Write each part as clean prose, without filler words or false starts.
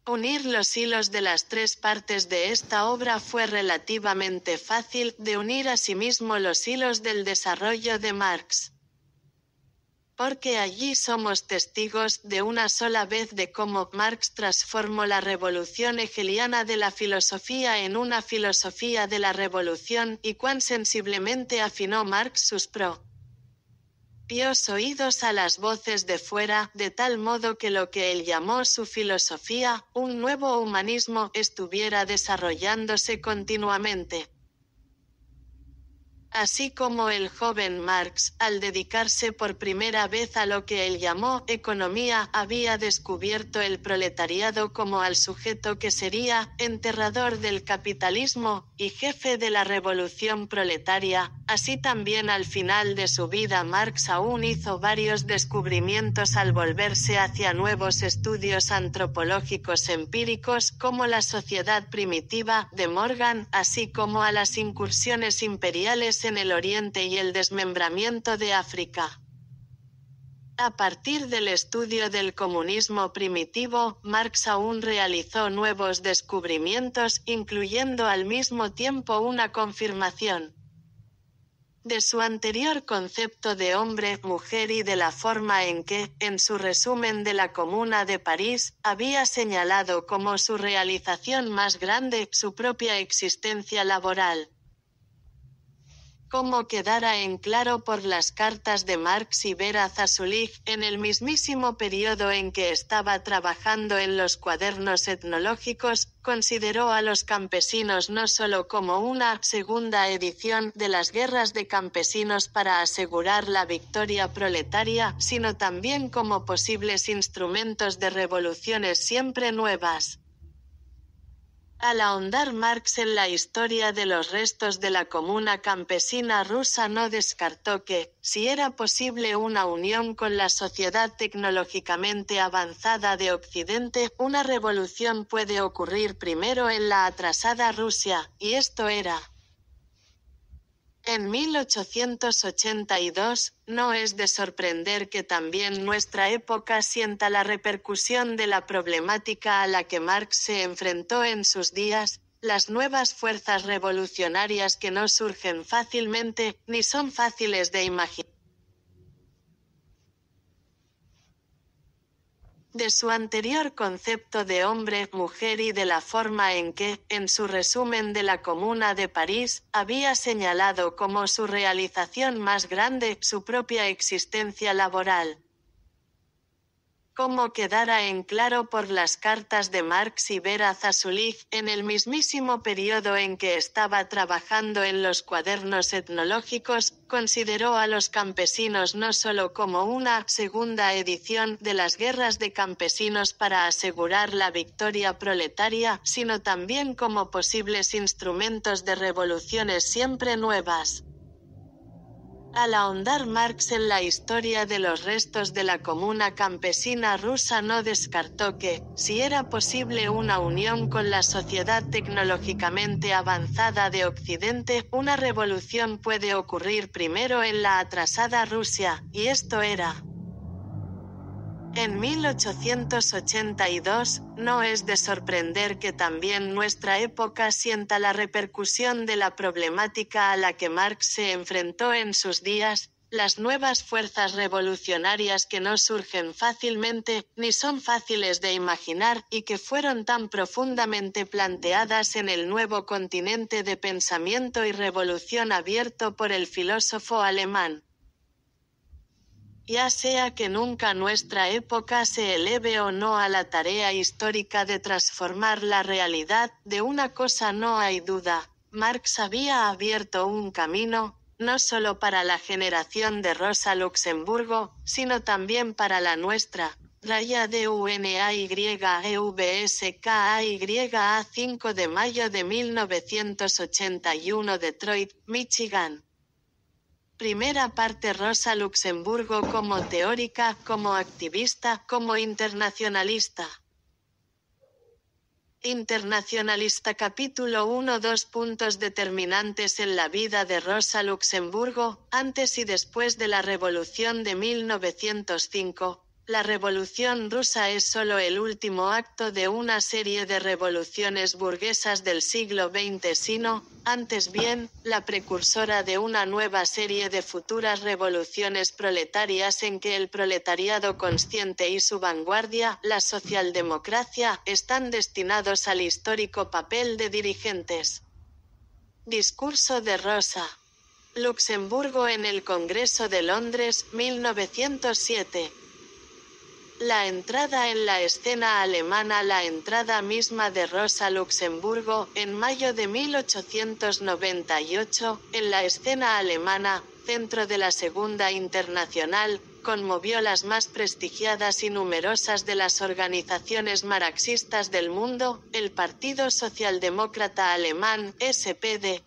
Unir los hilos de las tres partes de esta obra fue relativamente fácil de unir asimismo los hilos del desarrollo de Marx. Porque allí somos testigos de una sola vez de cómo Marx transformó la revolución hegeliana de la filosofía en una filosofía de la revolución y cuán sensiblemente afinó Marx sus propios oídos a las voces de fuera, de tal modo que lo que él llamó su filosofía, un nuevo humanismo, estuviera desarrollándose continuamente. Así como el joven Marx, al dedicarse por primera vez a lo que él llamó economía, había descubierto el proletariado como al sujeto que sería enterrador del capitalismo y jefe de la revolución proletaria, así también al final de su vida Marx aún hizo varios descubrimientos al volverse hacia nuevos estudios antropológicos empíricos como la sociedad primitiva de Morgan, así como a las incursiones imperiales en el Oriente y el desmembramiento de África. A partir del estudio del comunismo primitivo, Marx aún realizó nuevos descubrimientos, incluyendo al mismo tiempo una confirmación de su anterior concepto de hombre, mujer y de la forma en que, en su resumen de la Comuna de París, había señalado como su realización más grande, su propia existencia laboral. Como quedara en claro por las cartas de Marx y Vera Zasulich, en el mismísimo periodo en que estaba trabajando en los cuadernos etnológicos, consideró a los campesinos no solo como una segunda edición de las guerras de campesinos para asegurar la victoria proletaria, sino también como posibles instrumentos de revoluciones siempre nuevas. Al ahondar Marx en la historia de los restos de la comuna campesina rusa no descartó que, si era posible una unión con la sociedad tecnológicamente avanzada de Occidente, una revolución puede ocurrir primero en la atrasada Rusia, y esto era en 1882, no es de sorprender que también nuestra época sienta la repercusión de la problemática a la que Marx se enfrentó en sus días, las nuevas fuerzas revolucionarias que no surgen fácilmente, ni son fáciles de imaginar. De su anterior concepto de hombre, mujer y de la forma en que, en su resumen de la Comuna de París, había señalado como su realización más grande, su propia existencia laboral. Como quedara en claro por las cartas de Marx y Vera Zasulich, en el mismísimo periodo en que estaba trabajando en los cuadernos etnológicos, consideró a los campesinos no solo como una segunda edición de las guerras de campesinos para asegurar la victoria proletaria, sino también como posibles instrumentos de revoluciones siempre nuevas. Al ahondar Marx en la historia de los restos de la comuna campesina rusa no descartó que, si era posible una unión con la sociedad tecnológicamente avanzada de Occidente, una revolución puede ocurrir primero en la atrasada Rusia, y esto era en 1882, no es de sorprender que también nuestra época sienta la repercusión de la problemática a la que Marx se enfrentó en sus días, las nuevas fuerzas revolucionarias que no surgen fácilmente, ni son fáciles de imaginar, y que fueron tan profundamente planteadas en el nuevo continente de pensamiento y revolución abierto por el filósofo alemán. Ya sea que nunca nuestra época se eleve o no a la tarea histórica de transformar la realidad, de una cosa no hay duda, Marx había abierto un camino, no solo para la generación de Rosa Luxemburgo, sino también para la nuestra. Raya de UNAYEVSKAYA 5 de mayo de 1981 Detroit, Michigan. Primera parte Rosa Luxemburgo como teórica, como activista, como internacionalista. Internacionalista capítulo 1 2 puntos determinantes en la vida de Rosa Luxemburgo, antes y después de la Revolución de 1905. La Revolución Rusa es solo el último acto de una serie de revoluciones burguesas del siglo XX, sino, antes bien, la precursora de una nueva serie de futuras revoluciones proletarias en que el proletariado consciente y su vanguardia, la socialdemocracia, están destinados al histórico papel de dirigentes. Discurso de Rosa Luxemburgo en el Congreso de Londres, 1907. La entrada en la escena alemana. La entrada misma de Rosa Luxemburgo, en mayo de 1898, en la escena alemana, centro de la Segunda Internacional, conmovió las más prestigiadas y numerosas de las organizaciones marxistas del mundo, el Partido Socialdemócrata Alemán, SPD.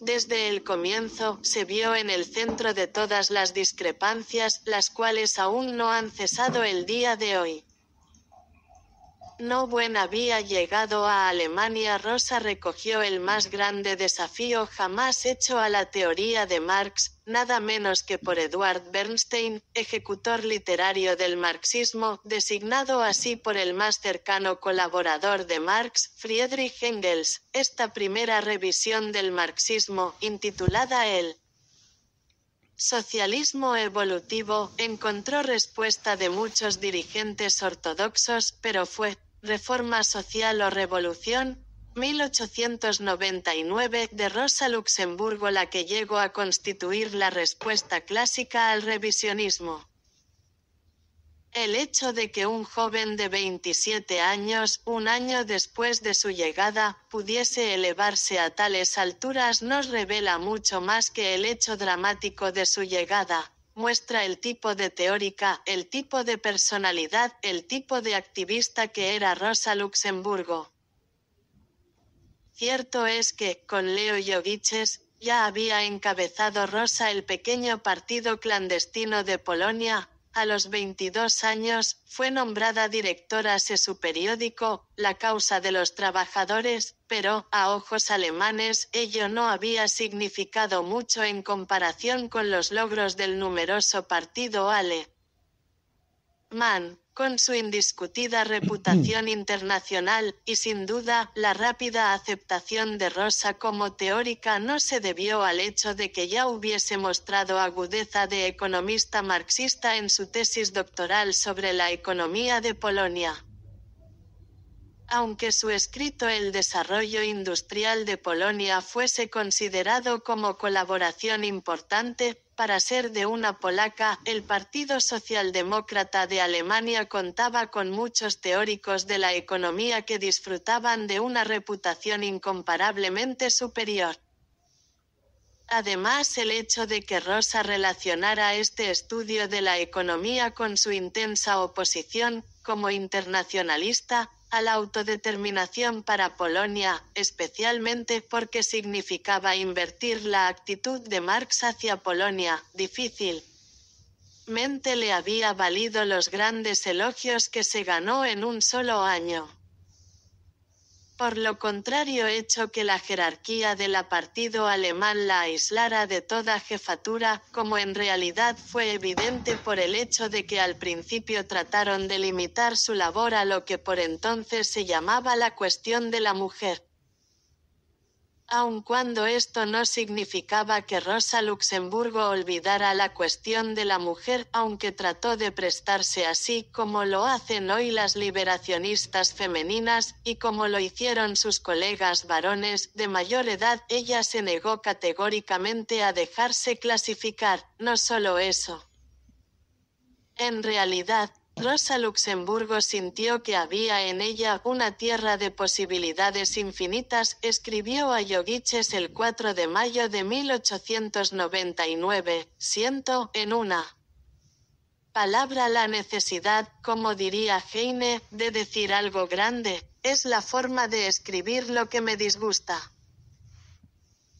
Desde el comienzo, se vio en el centro de todas las discrepancias, las cuales aún no han cesado el día de hoy. No bien había llegado a Alemania, Rosa recogió el más grande desafío jamás hecho a la teoría de Marx, nada menos que por Eduard Bernstein, ejecutor literario del marxismo, designado así por el más cercano colaborador de Marx, Friedrich Engels. Esta primera revisión del marxismo, intitulada el Socialismo evolutivo, encontró respuesta de muchos dirigentes ortodoxos, pero fue Reforma social o revolución, 1899, de Rosa Luxemburgo la que llegó a constituir la respuesta clásica al revisionismo. El hecho de que un joven de 27 años, un año después de su llegada, pudiese elevarse a tales alturas nos revela mucho más que el hecho dramático de su llegada. Muestra el tipo de teórica, el tipo de personalidad, el tipo de activista que era Rosa Luxemburgo. Cierto es que, con Leo Jogiches, ya había encabezado Rosa el pequeño partido clandestino de Polonia. A los 22 años, fue nombrada directora de su periódico, La Causa de los Trabajadores, pero, a ojos alemanes, ello no había significado mucho en comparación con los logros del numeroso partido alemán. Con su indiscutida reputación internacional, y sin duda, la rápida aceptación de Rosa como teórica no se debió al hecho de que ya hubiese mostrado agudeza de economista marxista en su tesis doctoral sobre la economía de Polonia. Aunque su escrito El desarrollo industrial de Polonia fuese considerado como colaboración importante, para ser de una polaca, el Partido Socialdemócrata de Alemania contaba con muchos teóricos de la economía que disfrutaban de una reputación incomparablemente superior. Además, el hecho de que Rosa relacionara este estudio de la economía con su intensa oposición, como internacionalista, a la autodeterminación para Polonia, especialmente porque significaba invertir la actitud de Marx hacia Polonia, difícilmente le había valido los grandes elogios que se ganó en un solo año. Por lo contrario, hecho que la jerarquía del partido alemán la aislara de toda jefatura, como en realidad fue evidente por el hecho de que al principio trataron de limitar su labor a lo que por entonces se llamaba la cuestión de la mujer. Aun cuando esto no significaba que Rosa Luxemburgo olvidara la cuestión de la mujer, aunque trató de prestarse así como lo hacen hoy las liberacionistas femeninas, y como lo hicieron sus colegas varones de mayor edad, ella se negó categóricamente a dejarse clasificar. No solo eso. En realidad, Rosa Luxemburgo sintió que había en ella una tierra de posibilidades infinitas. Escribió a Jogiches el 4 de mayo de 1899, siento, en una palabra la necesidad, como diría Heine, de decir algo grande, es la forma de escribir lo que me disgusta.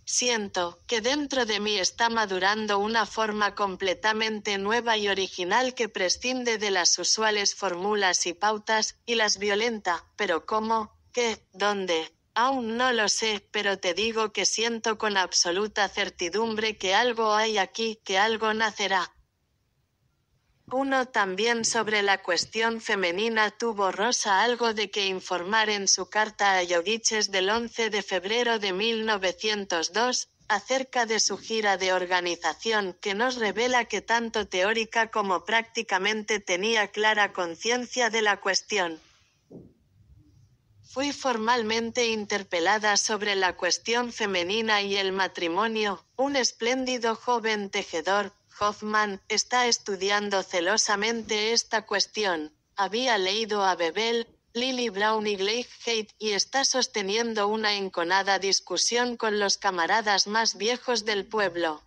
Siento que dentro de mí está madurando una forma completamente nueva y original que prescinde de las usuales fórmulas y pautas, y las violenta, pero ¿cómo? ¿Qué? ¿Dónde? Aún no lo sé, pero te digo que siento con absoluta certidumbre que algo hay aquí, que algo nacerá. 1. También sobre la cuestión femenina tuvo Rosa algo de que informar en su carta a Lloguiches del 11 de febrero de 1902, acerca de su gira de organización, que nos revela que tanto teórica como prácticamente tenía clara conciencia de la cuestión. Fui formalmente interpelada sobre la cuestión femenina y el matrimonio. Un espléndido joven tejedor, Hoffman, está estudiando celosamente esta cuestión. Había leído a Bebel, Lily Brown y Gleichheit y está sosteniendo una enconada discusión con los camaradas más viejos del pueblo,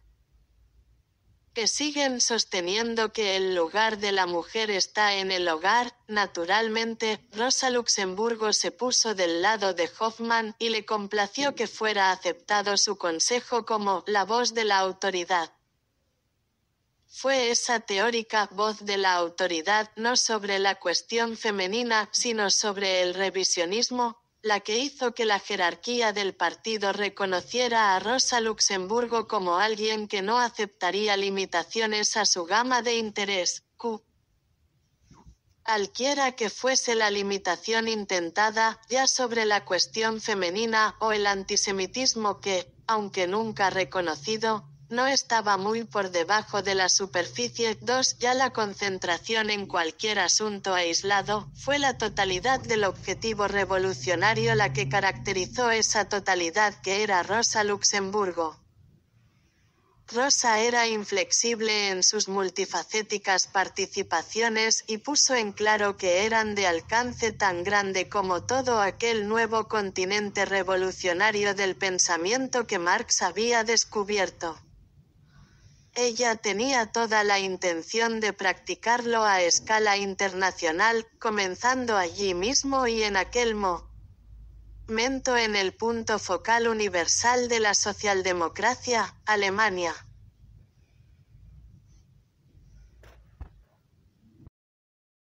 que siguen sosteniendo que el lugar de la mujer está en el hogar. Naturalmente, Rosa Luxemburgo se puso del lado de Hoffman y le complació que fuera aceptado su consejo como la voz de la autoridad. Fue esa teórica voz de la autoridad no sobre la cuestión femenina, sino sobre el revisionismo, la que hizo que la jerarquía del partido reconociera a Rosa Luxemburgo como alguien que no aceptaría limitaciones a su gama de interés, cualquiera que fuese la limitación intentada, ya sobre la cuestión femenina o el antisemitismo que, aunque nunca reconocido, no estaba muy por debajo de la superficie. 2. Ya la concentración en cualquier asunto aislado, fue la totalidad del objetivo revolucionario la que caracterizó esa totalidad que era Rosa Luxemburgo. Rosa era inflexible en sus multifacéticas participaciones y puso en claro que eran de alcance tan grande como todo aquel nuevo continente revolucionario del pensamiento que Marx había descubierto. Ella tenía toda la intención de practicarlo a escala internacional, comenzando allí mismo y en aquel momento en el punto focal universal de la socialdemocracia, Alemania.